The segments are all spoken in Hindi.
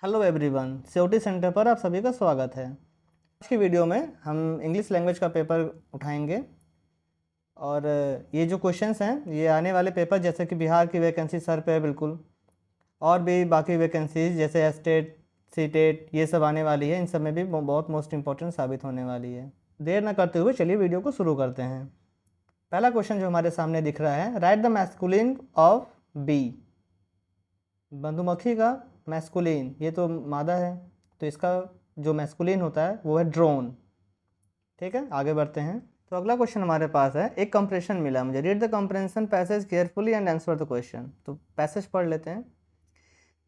हेलो एवरीवन, सीओटी सेंटर पर आप सभी का स्वागत है। आज की वीडियो में हम इंग्लिश लैंग्वेज का पेपर उठाएंगे और ये जो क्वेश्चंस हैं ये आने वाले पेपर जैसे कि बिहार की वैकेंसी सर पे है बिल्कुल, और भी बाकी वैकेंसीज जैसे एस्टेट, सीटेट ये सब आने वाली है। इन सब में भी बहुत मोस्ट इंपॉर्टेंट साबित होने वाली है। देर ना करते हुए चलिए वीडियो को शुरू करते हैं। पहला क्वेश्चन जो हमारे सामने दिख रहा है, right the masculine of bee. मधुमक्खी का मैस्कुलिन, ये तो मादा है, तो इसका जो मैस्कुलिन होता है वो है ड्रोन। ठीक है, आगे बढ़ते हैं। तो अगला क्वेश्चन हमारे पास है, एक कंप्रेशन मिला मुझे, read the comprehension passage carefully and answer the question. तो पैसेज पढ़ लेते हैं।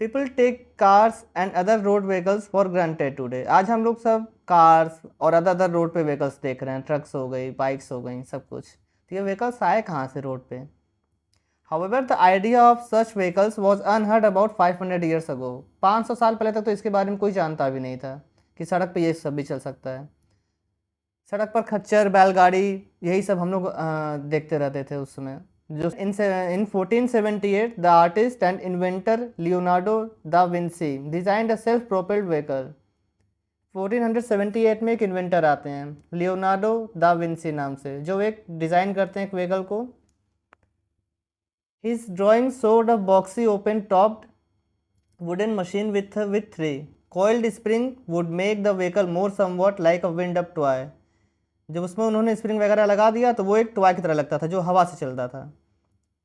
People take cars and other road vehicles for granted today. आज हम लोग सब कार्स और अदर रोड पे व्हीकल्स देख रहे हैं, ट्रक्स हो गई, बाइक्स हो गई, सब कुछ। तो ये व्हीकल्स आए कहाँ से रोड पे? However, the idea of such vehicles was unheard about 500 years ago. 500 साल पहले तक तो इसके बारे में कोई जानता भी नहीं था कि सड़क पे ये सब भी चल सकता है। सड़क पर खच्चर, बैलगाड़ी, यही सब हम लोग देखते रहते थे उस समय। जो इन 1478 the artist and inventor Leonardo da Vinci designed a self propelled vehicle. 1478 में एक इन्वेंटर आते हैं लियोनार्डो दा विंसी नाम से, जो एक डिज़ाइन करते हैं एक व्हीकल को। His drawing showed a boxy open-topped wooden machine with three coiled spring would make the vehicle more somewhat like a wind-up toy. जब उसमें उन्होंने स्प्रिंग वगैरह लगा दिया तो वो एक टॉय की तरह लगता था जो हवा से चलता था।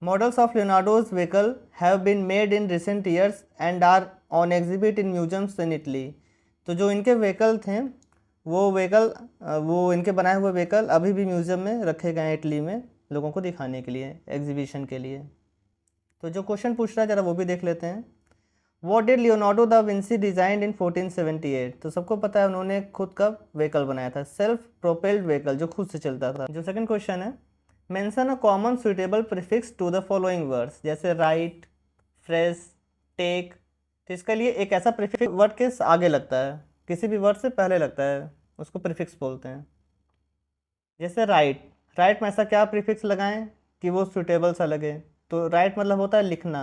Models of Leonardo's vehicle have been made in recent years and are on exhibit in museums in Italy. तो जो इनके व्हीकल थे वो इनके बनाए हुए व्हीकल अभी भी म्यूजियम में रखे गए हैं इटली में, लोगों को दिखाने के लिए, एग्जीबिशन के लिए। तो जो क्वेश्चन पूछ रहा है जरा वो भी देख लेते हैं। What did Leonardo da Vinci design इन 1478। तो सबको पता है उन्होंने खुद का व्हीकल बनाया था, सेल्फ प्रोपेल्ड व्हीकल जो खुद से चलता था। जो सेकंड क्वेश्चन है, mention a common suitable prefix to the following words, जैसे राइट, फ्रेश, टेक। तो इसके लिए एक ऐसा प्रीफिक्स वर्ड के आगे लगता है, किसी भी वर्ड से पहले लगता है, उसको प्रीफिक्स बोलते हैं। जैसे राइट, राइट में ऐसा क्या प्रीफिक्स लगाएं कि वो सुटेबल सा लगे? तो राइट मतलब होता है लिखना,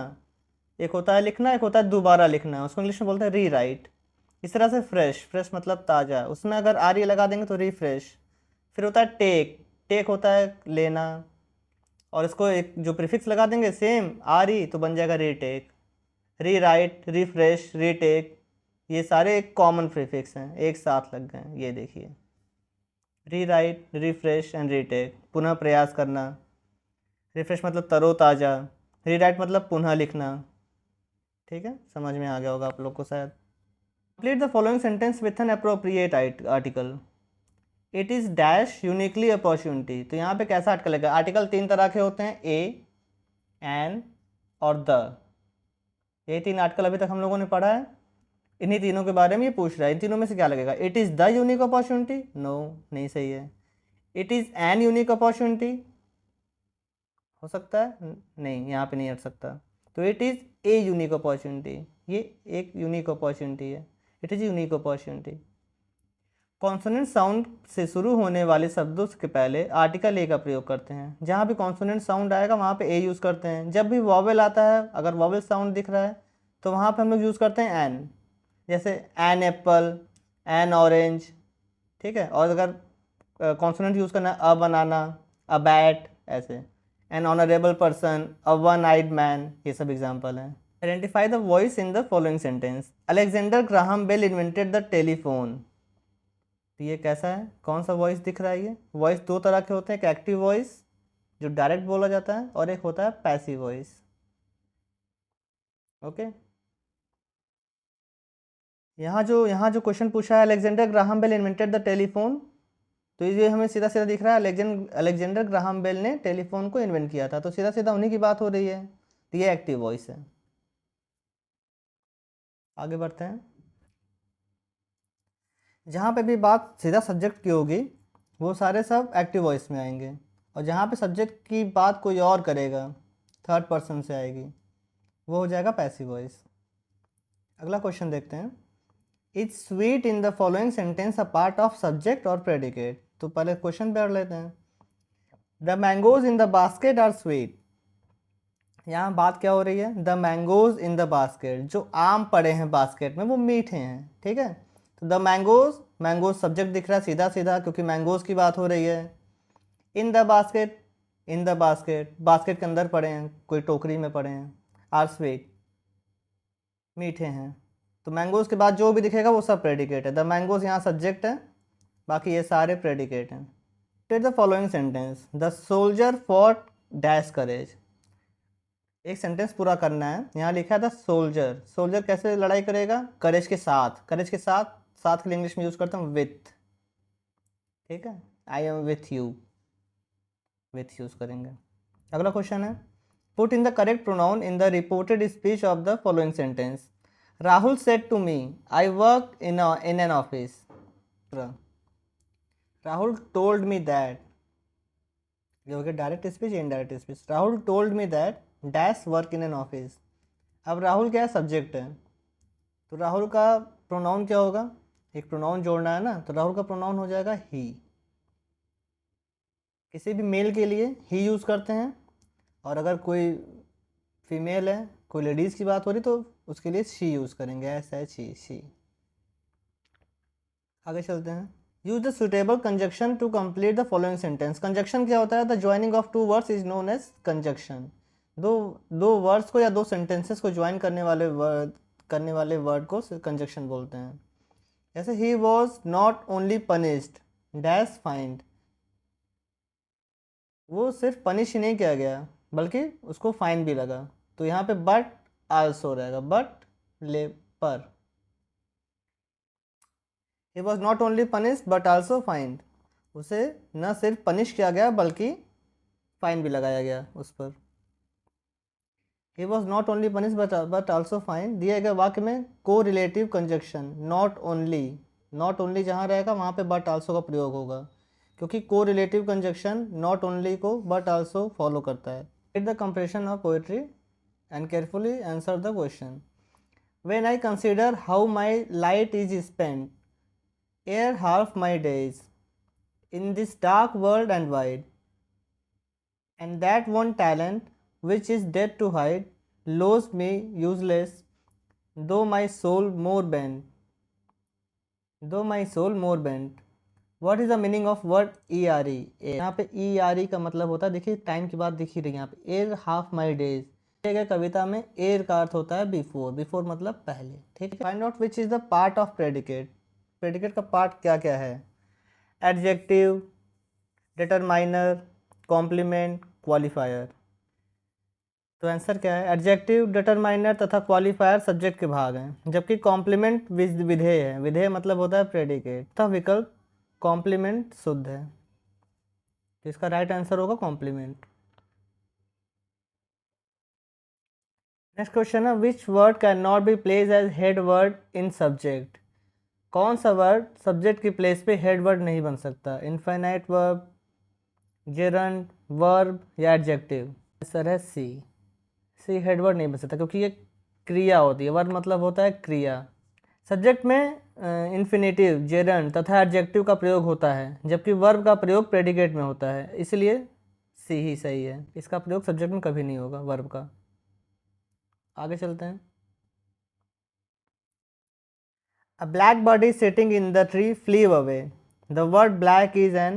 एक होता है लिखना, एक होता है दोबारा लिखना, उसको इंग्लिश में बोलते हैं री राइट। इस तरह से फ्रेश, फ्रेश मतलब ताज़ा, उसमें अगर आर ई लगा देंगे तो रिफ्रेश। फिर होता है टेक, टेक होता है लेना, और इसको एक जो प्रीफिक्स लगा देंगे सेम आर ई तो बन जाएगा रीटेक। री राइट, रिफ्रेश, रीटेक, ये सारे एक कॉमन प्रीफिक्स हैं, एक साथ लग गए। ये देखिए, री राइट, रिफ्रेश एंड रीटेक, पुनः प्रयास करना। रिफ्रेश मतलब तरोताज़ा, रीराइट मतलब पुनः लिखना। ठीक है, समझ में आ गया होगा आप लोग को शायद। Complete the following sentence with an appropriate article. It is dash uniquely opportunity. तो यहाँ पे कैसा आर्टिकल लगेगा? आर्टिकल तीन तरह के होते हैं, ए, एन और द। ये तीन आर्टिकल अभी तक हम लोगों ने पढ़ा है, इन्हीं तीनों के बारे में ये पूछ रहा है। इन तीनों में से क्या लगेगा? It is the unique opportunity, no, नहीं सही है। It is an unique opportunity, हो सकता है, नहीं, यहाँ पे नहीं हट सकता। तो it is a unique opportunity, ये एक यूनिक अपॉर्चुनिटी है, it is unique opportunity. Consonant sound से शुरू होने वाले शब्दों के पहले आर्टिकल ए का प्रयोग करते हैं। जहाँ भी कॉन्सोनेंट साउंड आएगा वहाँ पे ए यूज़ करते हैं। जब भी वॉवेल आता है, अगर वॉवेल साउंड दिख रहा है तो वहाँ पे हम लोग यूज़ करते हैं एन, जैसे एन एप्पल, एन ऑरेंज। ठीक है, और अगर कॉन्सोनेंट यूज़ करना है, अ बनाना, अ बैट, ऐसे an honourable person, a one eyed man, ये सब एग्जाम्पल हैं। Identify the voice in the following sentence. Alexander Graham Bell invented the telephone. तो ये कैसा है, कौन सा वॉइस दिख रहा है? ये वॉइस दो तरह के होते हैं, एक एक्टिव वॉइस जो डायरेक्ट बोला जाता है, और एक होता है पैसिव वॉइस। ओके, यहाँ जो क्वेश्चन पूछा है, Alexander Graham Bell invented the telephone, तो ये हमें सीधा सीधा दिख रहा है अलेक्जेंडर ग्राहम बेल ने टेलीफोन को इन्वेंट किया था, तो सीधा सीधा उन्हीं की बात हो रही है, तो ये एक्टिव वॉइस है। आगे बढ़ते हैं। जहाँ पे भी बात सीधा सब्जेक्ट की होगी वो सारे सब एक्टिव वॉइस में आएंगे, और जहाँ पे सब्जेक्ट की बात कोई और करेगा, थर्ड पर्सन से आएगी, वो हो जाएगा पैसिव वॉइस। अगला क्वेश्चन देखते हैं। It's sweet in the following sentence a part of subject और प्रेडिकेट। तो पहले क्वेश्चन पढ़ लेते हैं। The mangoes in the basket are sweet. यहाँ बात क्या हो रही है, the mangoes in the basket, जो आम पड़े हैं बास्केट में वो मीठे हैं, ठीक है। तो द मैंगोज, मैंगोज सब्जेक्ट दिख रहा है सीधा सीधा क्योंकि मैंगोज की बात हो रही है। इन the basket, in the basket, basket के अंदर पड़े हैं, कोई टोकरी में पड़े हैं। आर स्वीट, मीठे हैं। तो मैंगोज के बाद जो भी दिखेगा वो सब प्रेडिकेट है। द मैंगोज यहाँ सब्जेक्ट है, बाकी ये सारे प्रेडिकेट हैं। Take the following sentence, the soldier fought dash courage. एक सेंटेंस पूरा करना है। यहाँ लिखा है द सोल्जर, सोल्जर कैसे लड़ाई करेगा, करेज के साथ, करेज के साथ, साथ के लिए इंग्लिश में यूज करता हूँ विथ, ठीक है। I am with you, with use करेंगे। अगला क्वेश्चन है, put in the correct pronoun in the reported speech of the following sentence. Rahul said to me I work in an office. Rahul told me that, ये हो गया direct speech, indirect speech. Rahul told me that dash work in an office. अब राहुल क्या है, सब्जेक्ट है, तो राहुल का प्रोनाउन क्या होगा, एक प्रोनाउन जोड़ना है ना, तो राहुल का प्रोनाउन हो जाएगा ही। किसी भी मेल के लिए ही यूज़ करते हैं, और अगर कोई फीमेल है, कोई लेडीज़ की बात हो रही तो उसके लिए शी यूज़ करेंगे, एस एच ई, शी। आगे चलते हैं। Use the suitable conjunction to complete the following sentence. Conjunction क्या होता है, the joining of two words is known as conjunction. दो दो वर्ड्स को या दो सेंटेंसेस को ज्वाइन करने वाले वर्ड को कंजक्शन बोलते हैं। जैसे he was not only punished dash find, वो सिर्फ पनिश ही नहीं किया गया बल्कि उसको फाइन भी लगा, तो यहाँ पे बट आल्सो रहेगा, बट ले पर। He was not only punish but also find, उसे न सिर्फ पनिश किया गया बल्कि फाइन भी लगाया गया उस पर। He was not only punish but also fine, दिए गए वाक्य में को relative conjunction not only, not only जहाँ रहेगा वहाँ पे बट आल्सो का प्रयोग होगा, क्योंकि को रिलेटिव कंजक्शन नॉट ओनली को बट आल्सो फॉलो करता है। Read the compression of poetry and carefully answer the question. When I consider how my light is spent ere half my days in this dark world and wide, and that one talent which is dead to hide lows me useless, though my soul more bent, though my soul more bent। what is the meaning of word ere? यहाँ पे ere का मतलब होता है, देखिए टाइम की बात दिख ही रही है यहाँ पे, ere half my days। कविता में एर का अर्थ होता है बिफोर, बिफोर मतलब पहले, ठीक है। Find out which is the part of predicate. Predicate का पार्ट क्या क्या है, एडजेक्टिव, डिटरमाइनर, कॉम्प्लीमेंट, क्वालिफायर। तो आंसर क्या है, एडजेक्टिव, डिटरमाइनर तथा क्वालिफायर सब्जेक्ट के भाग हैं, जबकि कॉम्प्लीमेंट विधेय है, विधेय मतलब होता है प्रेडिकेट, तथा विकल्प कॉम्प्लीमेंट शुद्ध है, तो इसका राइट आंसर होगा कॉम्प्लीमेंट। नेक्स्ट क्वेश्चन है, which word can not be place as head word in subject. कौन सा वर्ड सब्जेक्ट की प्लेस पे हेड वर्ड नहीं बन सकता, इनफाइनाइट वर्ब, जेरंड, वर्ब या एडजेक्टिव। आंसर है सी, सी हेड वर्ड नहीं बन सकता क्योंकि ये क्रिया होती है, वर्ब मतलब होता है क्रिया। सब्जेक्ट में इन्फिनेटिव, जेरंड तथा एडजेक्टिव का प्रयोग होता है, जबकि वर्ब का प्रयोग प्रेडिकेट में होता है, इसलिए सी ही सही है, इसका प्रयोग सब्जेक्ट में कभी नहीं होगा वर्ब का। आगे चलते हैं। A black bird is sitting in the tree, flew away. The word black is an,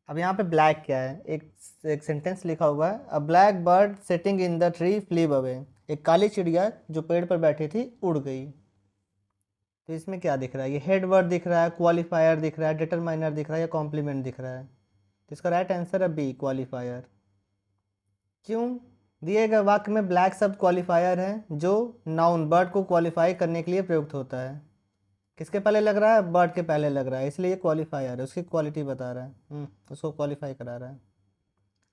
अब यहाँ पे black क्या है, एक सेंटेंस लिखा हुआ है, a black bird sitting in the tree flew away। एक काली चिड़िया जो पेड़ पर बैठी थी उड़ गई। तो इसमें क्या दिख रहा है, ये हेड वर्ड दिख रहा है, क्वालिफायर दिख रहा है, डिटरमाइनर दिख रहा है या कॉम्प्लीमेंट दिख रहा है। तो इसका राइट आंसर है बी, क्वालिफायर। क्यों, दिए गए वाक्य में ब्लैक शब्द क्वालिफायर है जो नाउन बर्ड को क्वालिफाई करने के लिए प्रयुक्त होता है। किसके पहले लग रहा है, बर्ड के पहले लग रहा है, इसलिए ये क्वालिफायर है, उसकी क्वालिटी बता रहा है, उसको क्वालिफाई करा रहा है,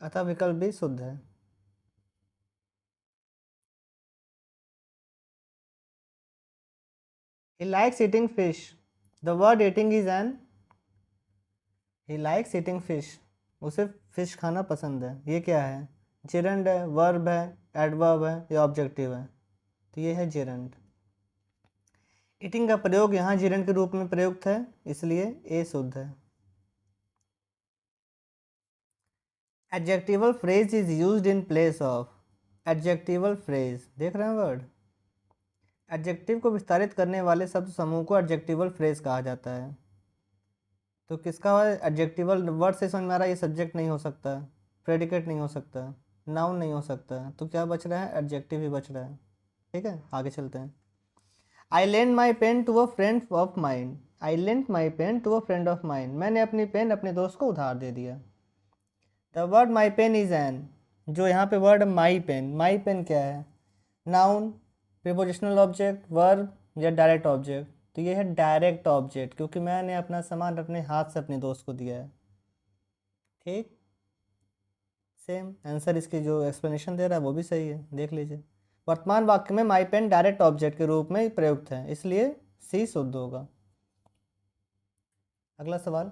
अतः विकल्प भी शुद्ध है। He likes eating fish, the word eating is an, he likes eating fish, उसे फिश खाना पसंद है, ये क्या है, जेरंड है, वर्ब है, एडवर्ब है या ऑब्जेक्टिव है, तो ये है जेरंड। ईटिंग का प्रयोग यहाँ जेरंड के रूप में प्रयुक्त है, इसलिए ए शुद्ध है। Adjectival phrase is used in place of, adjectival phrase, देख रहे हैं वर्ड। एडजेक्टिव को विस्तारित करने वाले शब्द समूह को एडजेक्टिवल फ्रेज कहा जाता है। तो किसका एडजेक्टिवल वर्ड से समझ में आ रहा है, ये सब्जेक्ट नहीं हो सकता, प्रेडिकेट नहीं हो सकता, नाउन नहीं हो सकता, तो क्या बच रहा है, एडजेक्टिव ही बच रहा है। ठीक है, आगे चलते हैं। I lent my pen to a friend of mine, I lent my pen to a friend of mine, मैंने अपनी पेन अपने दोस्त को उधार दे दिया। The word my pen is an, जो यहाँ पे वर्ड माई पेन क्या है, नाउन, प्रीपोजिशनल ऑब्जेक्ट, वर्ब या डायरेक्ट ऑब्जेक्ट। तो ये है डायरेक्ट ऑब्जेक्ट, क्योंकि मैंने अपना सामान अपने हाथ से अपने दोस्त को दिया है। ठीक, सेम आंसर, इसकी जो एक्सप्लेनेशन दे रहा है वो भी सही है, देख लीजिए। वर्तमान वाक्य में माई पेन डायरेक्ट ऑब्जेक्ट के रूप में प्रयुक्त है, इसलिए सी शुद्ध होगा। अगला सवाल,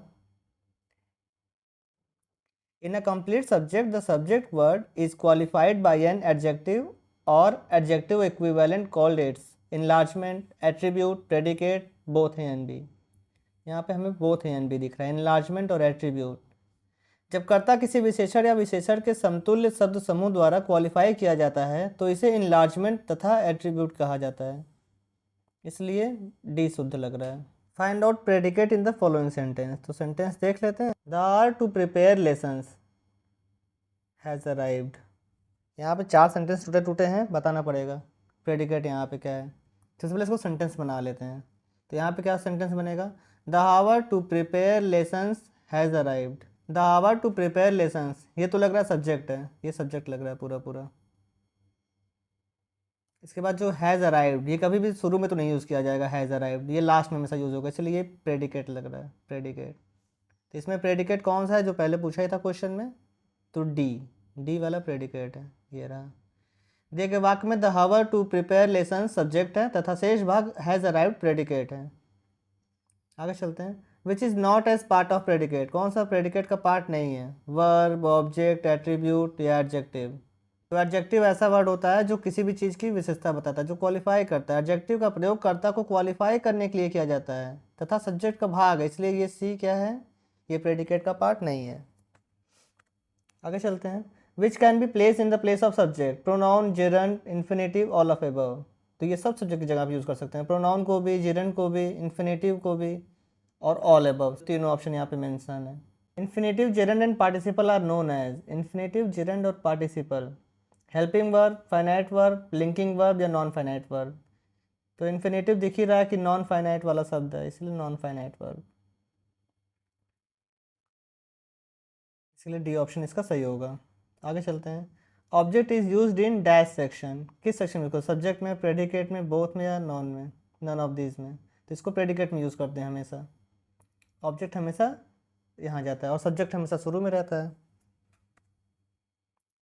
in a complete subject the subject word is qualified by an adjective और adjective equivalent called its enlargement, attribute, predicate, both A and B. यहाँ पे हमें बोथ ए एंड बी दिख रहा है, इनलार्जमेंट और एट्रीब्यूट। जब कर्ता किसी विशेषण या विशेषण के समतुल्य शब्द समूह द्वारा क्वालिफाई किया जाता है तो इसे इनलार्जमेंट तथा एट्रीब्यूट कहा जाता है, इसलिए डी शुद्ध लग रहा है। Find out predicate in the following sentence, तो सेंटेंस देख लेते हैं। The hour to prepare lessons has arrived. यहाँ पे 4 सेंटेंस टूटे टूटे हैं, बताना पड़ेगा प्रेडिकेट यहाँ पे क्या है। सबसे पहले इसको सेंटेंस बना लेते हैं। तो यहाँ पे क्या सेंटेंस बनेगा, the hour to prepare lessons has arrived. The hour to prepare lessons, ये तो लग रहा है सब्जेक्ट है, ये सब्जेक्ट लग रहा है पूरा पूरा। इसके बाद जो हैज़ अराइव्ड, ये कभी भी शुरू में तो नहीं यूज़ किया जाएगा, हैज़ अराइव्ड ये लास्ट में हमेशा यूज़ होगा, इसलिए ये प्रेडिकेट लग रहा है, प्रेडिकेट। तो इसमें प्रेडिकेट कौन सा है, जो पहले पूछा ही था क्वेश्चन में, तो डी वाला प्रेडिकेट है, ये रहा। देखिए वाक्य में the hour to prepare lesson subject है तथा शेष भाग हैज़ अराइव्ड प्रेडिकेट है। आगे चलते हैं। Which is not as part of predicate, कौन सा प्रेडिकेट का पार्ट नहीं है, वर्ब, ऑब्जेक्ट, एट्रीब्यूट या एडजेक्टिव। तो एडजेक्टिव ऐसा वर्ड होता है जो किसी भी चीज़ की विशेषता बताता है, जो क्वालिफाई करता है। एडजेक्टिव का प्रयोग कर्ता को क्वालिफाई करने के लिए किया जाता है तथा सब्जेक्ट का भाग है, इसलिए ये सी क्या है, ये प्रेडिकेट का पार्ट नहीं है। आगे चलते हैं। Which can be place in the place of subject, pronoun, gerund, infinitive, all of above. तो ये सब सब्जेक्ट की जगह आप यूज़ कर सकते हैं, प्रोनाउन को भी, जेरंड को भी, इन्फिनेटिव को भी और ऑल एबव, तीनों ऑप्शन यहाँ पे मेंशन है। Infinitive, gerund and participle are known as, infinitive, gerund और participle, helping verb, finite verb, linking verb या नॉन फाइनाइट वर्ब। तो इन्फिनेटिव दिख ही रहा है कि नॉन फाइनाइट वाला शब्द है, इसलिए नॉन फाइनाइट वर्ब, इसलिए डी ऑप्शन इसका सही होगा। आगे चलते हैं। Object is used in dash section, किस सेक्शन में, सब्जेक्ट में, प्रेडिकेट में, बोथ में या नॉन में, नन ऑफ दीज में। तो इसको प्रेडिकेट में यूज़ करते हैं हमेशा, ऑब्जेक्ट हमेशा यहाँ जाता है और सब्जेक्ट हमेशा शुरू में रहता है।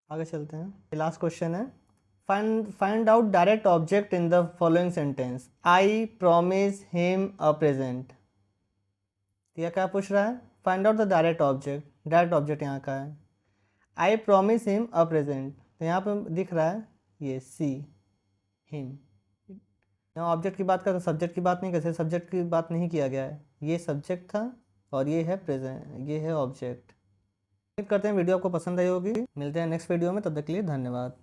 आगे चलते हैं। लास्ट क्वेश्चन है, find out direct object in the following sentence, I promise him a present. यह क्या पूछ रहा है, find out the direct object, direct object यहाँ का है, I promise him a present. तो यहाँ पे दिख रहा है ये सी, हिम। यहाँ ऑब्जेक्ट की बात कर, सब्जेक्ट की बात नहीं करते, सब्जेक्ट की बात नहीं किया गया है, ये सब्जेक्ट था और ये है प्रेजेंट, ये है ऑब्जेक्ट। उम्मीद करते हैं वीडियो आपको पसंद आई होगी, मिलते हैं नेक्स्ट वीडियो में, तब तक के लिए धन्यवाद।